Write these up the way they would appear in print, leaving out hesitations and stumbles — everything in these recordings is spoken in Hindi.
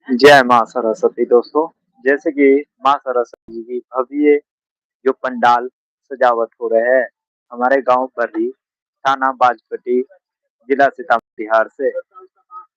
जय माँ सरस्वती दोस्तों। जैसे कि माँ सरस्वती जी की भव्य जो पंडाल सजावट हो रहे हैं हमारे गांव पर ही थाना बाजपट्टी जिला सीतामढ़ी बिहार से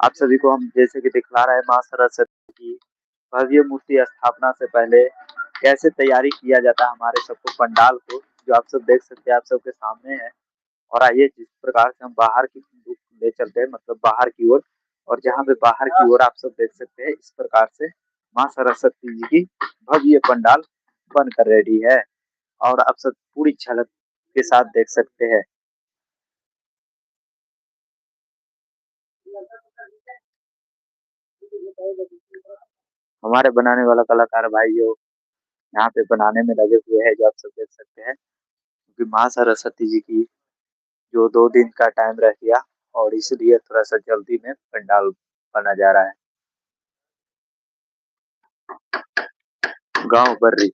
आप सभी को हम जैसे कि दिखला रहे हैं माँ सरस्वती की भव्य मूर्ति स्थापना से पहले कैसे तैयारी किया जाता है हमारे सबको पंडाल को जो आप सब देख सकते हैं आप सबके सामने है। और आइए जिस प्रकार से हम बाहर की रुख ले चलते हैं मतलब बाहर की ओर और जहाँ पे बाहर की ओर आप सब देख सकते हैं इस प्रकार से माँ सरस्वती जी की भव्य पंडाल बनकर रेडी है और आप सब पूरी झलक के साथ देख सकते हैं। हमारे बनाने वाला कलाकार भाई जो यहाँ पे बनाने में लगे हुए हैं जो आप सब देख सकते हैं क्योंकि माँ सरस्वती जी की जो 2 दिन का टाइम रह गया और इसलिए थोड़ा सा जल्दी में पंडाल बना जा रहा है। गांव बर्री।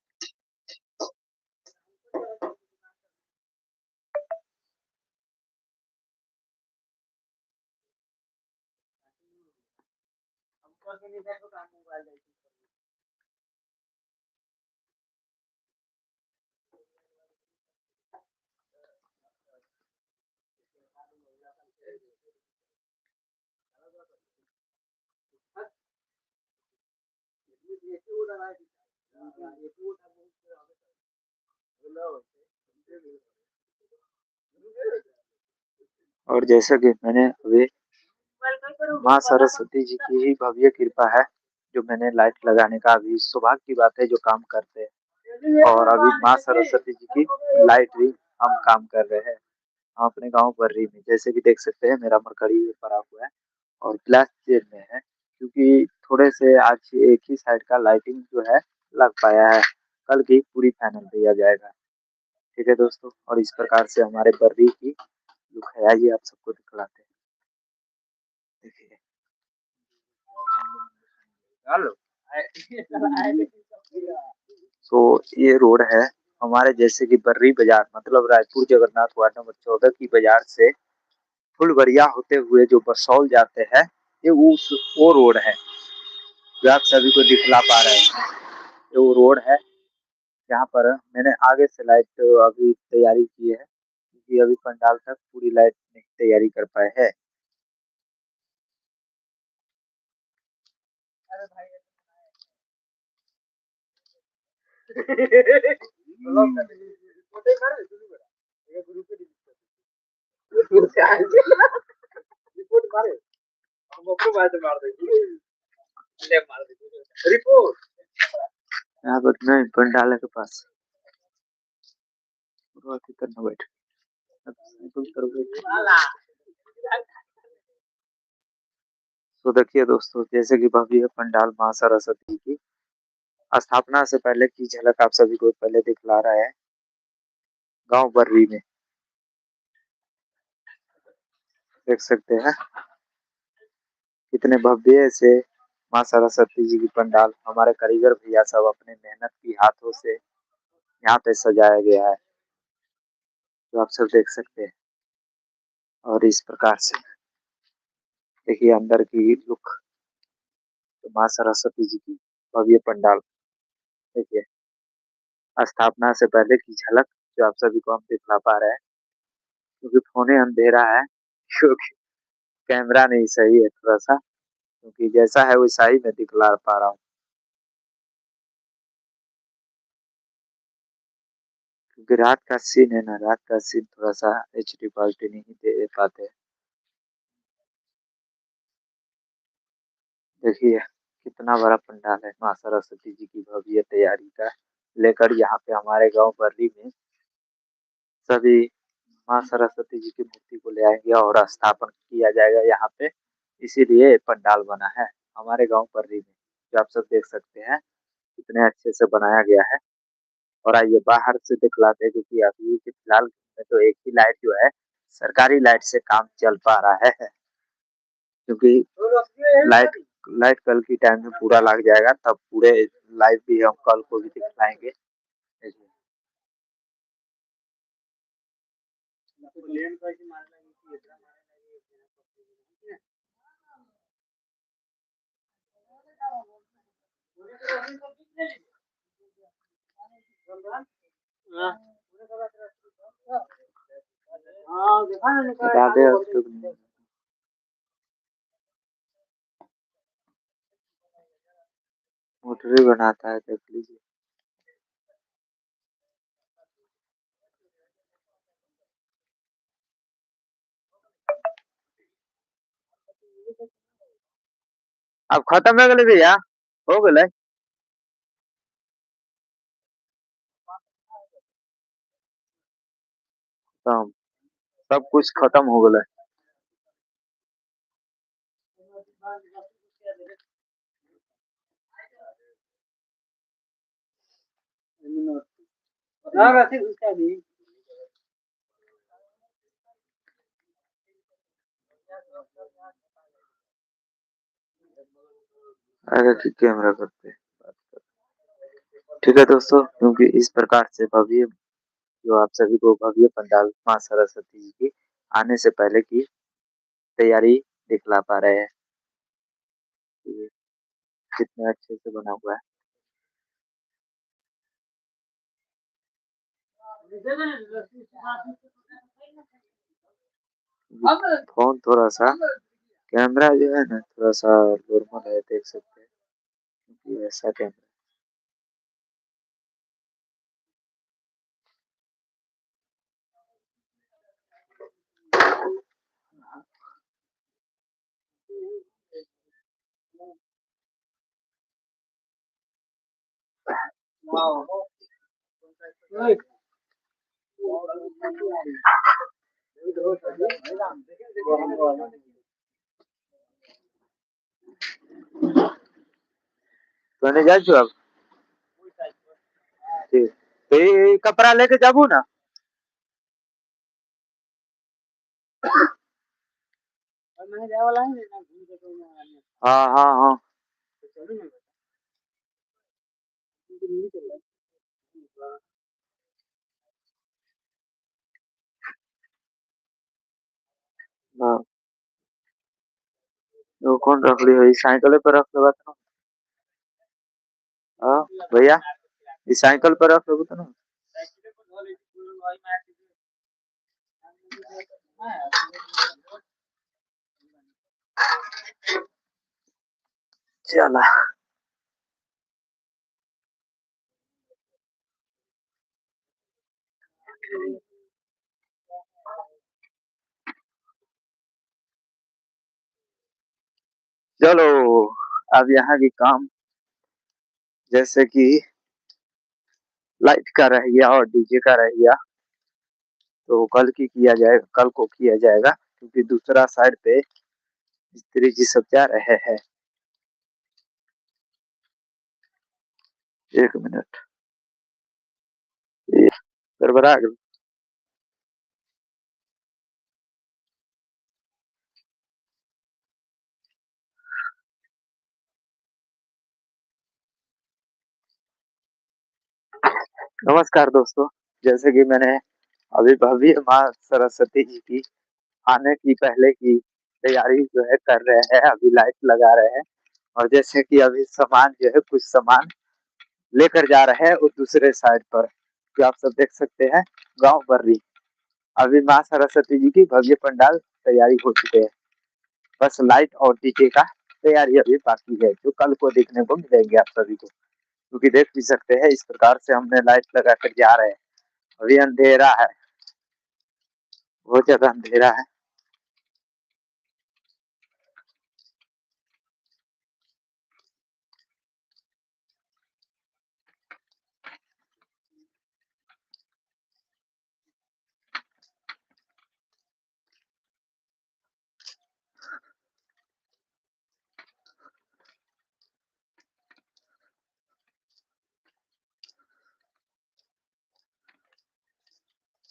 और जैसा कि मैंने अभी माँ सरस्वती जी की ही भव्य कृपा है जो मैंने लाइट लगाने का अभी सौभाग्य की बात है जो काम करते हैं और अभी माँ सरस्वती जी की लाइट भी हम काम कर रहे हैं। हम अपने गांव बर्री में जैसे कि देख सकते हैं मेरा मरकड़ी पड़ा हुआ है और ग्लास चेन में है क्योंकि थोड़े से आज एक ही साइड का लाइटिंग जो है लग पाया है। कल की पूरी पैनल दिया जाएगा। ठीक है दोस्तों और इस प्रकार से हमारे बर्री की जो खयाली आप सबको दिखलाते हैं। देखिए तो ये रोड है हमारे जैसे कि बर्री बाजार मतलब रायपुर जगन्नाथ वार्ड नंबर 14 की बाजार से फुलबरिया होते हुए जो बसौल जाते हैं ये वो रोड है जो आप सभी को दिखला पा रहे हैं। ये वो रोड है जहाँ पर मैंने आगे से लाइट अभी तैयारी की है क्योंकि अभी पंडाल तक पूरी लाइट नहीं तैयारी कर पाए हैं। यहाँ पर नहीं पंडाल के पास करना बैठ तो देखिए दोस्तों जैसे कि भव्य पंडाल माँ सरस्वती की स्थापना से पहले की झलक आप सभी को पहले दिखला रहा है गांव बर्री में देख सकते हैं कितने भव्य से माँ सरस्वती जी की पंडाल हमारे कारीगर भैया सब अपने मेहनत की हाथों से यहाँ पे सजाया गया है जो आप सब देख सकते हैं। और इस प्रकार से देखिए अंदर की लुक तो माँ सरस्वती जी की भव्य पंडाल देखिए स्थापना से पहले की झलक जो आप सभी को हम दिखला पा रहे हैं क्योंकि फोने अंधेरा है क्योंकि कैमरा नहीं सही है थोड़ा सा क्योंकि जैसा है वैसा ही मैं दिखला पा रहा हूँ क्योंकि रात का सीन है ना रात का सीन थोड़ा सा HD क्वालिटी नहीं दे पाते। देखिए कितना बड़ा पंडाल है माँ सरस्वती जी की भव्य तैयारी का लेकर यहाँ पे हमारे गांव बर्ली में सभी माँ सरस्वती जी की मूर्ति को ले आएंगे और स्थापन किया जाएगा यहाँ पे इसीलिए पंडाल बना है हमारे गांव बर्ली में जो आप सब देख सकते हैं कितने अच्छे से बनाया गया है। और आइए बाहर से दिखलाते हैं क्योंकि अभी के फिलहाल में तो एक ही लाइट जो है सरकारी लाइट से काम चल पा रहा है क्योंकि लाइट लाइट कल की टाइम में पूरा लग जाएगा तब पूरे लाइव भी हम कल को भी दिखलाएंगे। राधे मोटरी बनाता है, देख लीजिए। अब खत्म हो गए भैया, हो गए खत्म, सब कुछ खत्म हो गए। अरे कैमरा करते हैं। ठीक है दोस्तों, क्योंकि इस प्रकार से भव्य, जो आप सभी को भव्य पंडाल माँ सरस्वती जी की आने से पहले की तैयारी दिखला पा रहे हैं कि कितने अच्छे से बना हुआ है। फोन थोड़ा सा, कैमरा जो है ना थोड़ा सा नॉर्मल है, देख सकते हैं कि ऐसा कैमरा। तो जा छो अब, ठीक, तो ये कपड़ा लेके जाबू ना। हाँ हाँ हाँ, हाँ। वो कौन रख ली है, साइकिल पर रख लगा था। हाँ भैया, इस साइकिल पर रख लोगे तो ना। चला, चलो। अब यहाँ की काम, जैसे कि लाइट का रह गया और डीजे का रह गया, तो कल की किया जाएगा, कल को किया जाएगा, क्योंकि दूसरा साइड पे मिस्त्री जी सब जा रहे हैं। 1 मिनट, ये गड़बड़ा गया। नमस्कार दोस्तों, जैसे कि मैंने अभी भव्य माँ सरस्वती जी की आने की पहले की तैयारी जो है कर रहे हैं, अभी लाइट लगा रहे हैं। और जैसे कि अभी सामान जो है, कुछ सामान लेकर जा रहे हैं और दूसरे साइड पर, जो आप सब देख सकते हैं, गांव बर्री। अभी माँ सरस्वती जी की भव्य पंडाल तैयारी हो चुके हैं, बस लाइट और डीजे का तैयारी अभी बाकी है, जो कल को देखने को मिलेंगे आप सभी को। क्योंकि देख भी सकते हैं, इस प्रकार से हमने लाइट लगा कर जा रहे हैं। अभी अंधेरा है, बहुत ज्यादा अंधेरा है।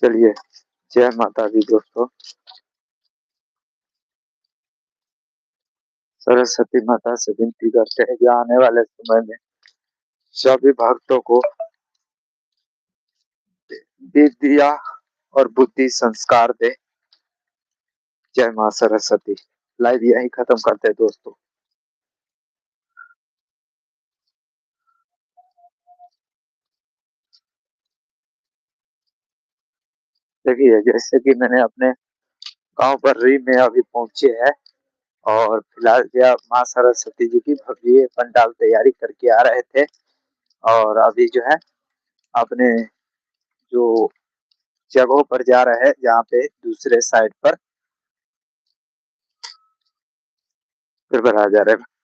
चलिए, जय माता दी दोस्तों। सरस्वती माता से विनती करते हैं कि आने वाले समय में सभी भक्तों को विद्या और बुद्धि संस्कार दे। जय माँ सरस्वती। लाइव यही खत्म करते हैं दोस्तों। देखिए, जैसे कि मैंने अपने गाँव बर्री में अभी पहुँचे हैं और फिलहाल जो माँ सरस्वती जी की भव्य पंडाल तैयारी करके आ रहे थे और अभी जो है अपने जो जगहों पर जा रहे हैं जहाँ पे दूसरे साइड पर फिर बना जा रहे हैं।